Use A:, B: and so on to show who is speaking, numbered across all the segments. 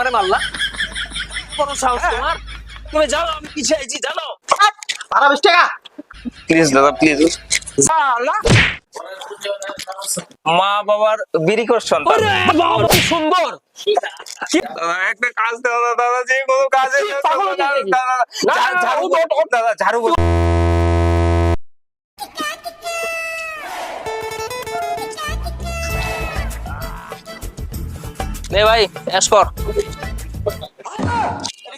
A: আমারে মারলা, বড় সাহস তোমার। তুমি জানো আমি কি চাইছি জানো?
B: 20 টাকা
C: প্লিজ দাদা প্লিজ।
B: শালা
C: মা বাবার বিরিকর সন্তান।
A: বাবা কি সুন্দর।
C: দাদা একটা কাজ দাও না দাদা, যে কোনো কাজে
A: পাগল হয়ে গেছিস?
C: ঝাড়ু দাদা ঝাড়ু।
A: নে ভাই এস কর।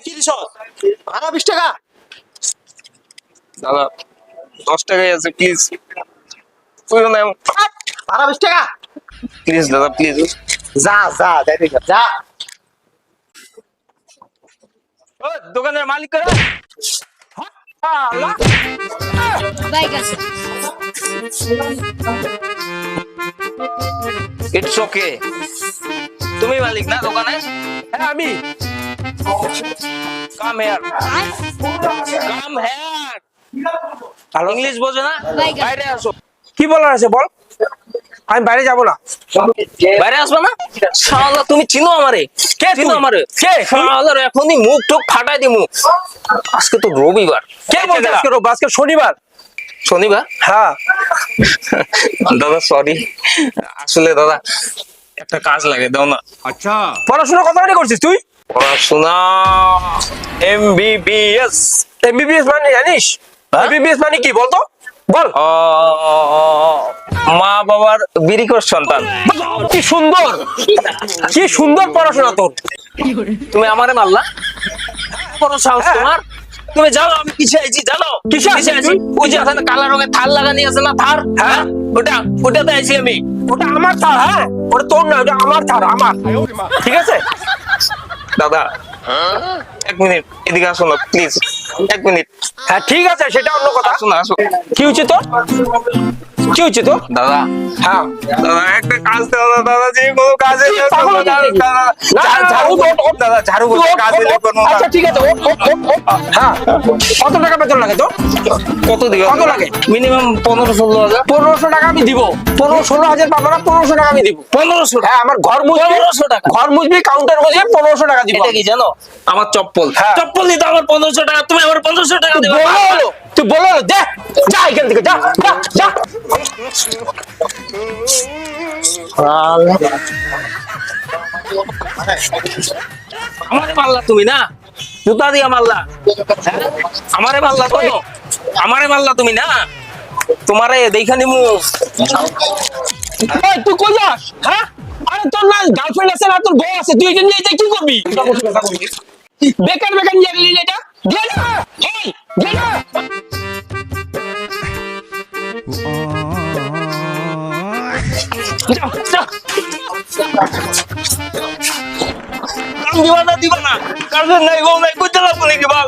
B: কি দিছ? 20 টাকা
C: দাদা 10 টাকাই আছে প্লিজ।
B: 20 টাকা
C: প্লিজ দাদা প্লিজ।
B: যা যা যাই দেখ যা।
C: ও দোকানের মালিক করে।
B: শালা
C: ইটস ওকে। তুমি মালিক না দোকানে?
B: হ্যাঁ আমি।
C: Come here, come here. English বোঝো না? বাইরে আসো।
B: কি বলার আছে বল, আমি বাইরে যাব না।
C: বাইরে আসবে না? শালা তুমি চিনো আমারে?
B: কে
C: চিনো
B: তুই?
C: আমারে?
B: কে?
C: শালার এখনই মুখ টুক ফাটাই দিমু। আজকে তো রবিবার।
B: কে বলছে আজকে রোববার? আজকে শনিবার।
C: শনিবার?
B: হ্যাঁ
C: দাদা সরি, আসলে দাদা একটা কাজ লাগে দাও না।
B: পড়াশোনা কত মানে করছিস তুই?
C: পড়াশোনা এমবিবিএস।
B: এমবিবিএস মানে জানিস? এমবিবিএস মানে কি বলতো, বল।
C: মা বাবার বিরিকর সন্তান।
B: কি সুন্দর, কি সুন্দর পড়াশোনা তোর।
A: তুমি আমারে মারলা, বড় সাহস তোমার। তুমি জানো আমি কি চাইছি জানো?
B: কি চাইছিস তুই?
A: ওই যে ওখানে কালা রঙের থার লাগানি আছে না, থার।
B: হ্যাঁ।
A: ওটাতে আইছি আমি।
B: ওটা আমার থার, হ্যাঁ ওটা তোর না, ওটা আমার থার, আমার। ঠিক আছে
C: দাদা 1 মিনিট এদিকে আসো না প্লিজ, 1 মিনিট।
B: হ্যাঁ ঠিক আছে, সেটা অন্য কথা।
C: আসো না আসো।
B: কি হচ্ছে তোর, কি হচ্ছে তোর?
C: দাদা
B: হ্যাঁ
C: দাদা একটা কাজ দাও না দাদা, যে কোনো কাজে
B: পাগল হয়ে গেছিস? না,
C: ঝাড়ু দাদা ঝাড়ু বসে কাজে কোনো।
B: আচ্ছা ঠিক আছে, হ্যাঁ কত টাকা বেতন লাগে তোর?
C: কত দিবে?
B: কত লাগে?
C: মিনিমাম 15-16 হাজার।
B: 1500 টাকা আমি দিব। 15-16 হাজার পাবো না, 1500 টাকা আমি দিব।
A: 1500
B: হ্যাঁ আমার ঘর মুছবি,
A: 1500 টাকা।
B: ঘর মুছবি, কাউন্টার মুছবি, 1500 টাকা দিব।
A: এটা কি জানো?
C: আমার চপ্পল।
B: হ্যাঁ।
A: চপ্পল নিতে আমার 1500 টাকা, তুমি আমার 1500 টাকা দিবে।
B: তুই বলো দে, যা এখান থেকে, যা যা যা।
A: আমারে মারলা তুমি না, জুতা দিয়া মারলা। আমারে মারলা তো, আমারে মারলা তুমি না। তোমারে দেখা নিমু।
B: এই, তুই কই যাস? হ্যাঁ আরে তোর না গার্লফ্রেন্ড আছে না, তোর বউ আছে, তুই এটা নিয়ে কি করবি? বেকার বেকার নিয়ে গেলি এটা, গেল এই গেল।
A: দিবা না দিবা না, কারণ নাই গো নাই, কইতে লাগবো নাকি বল।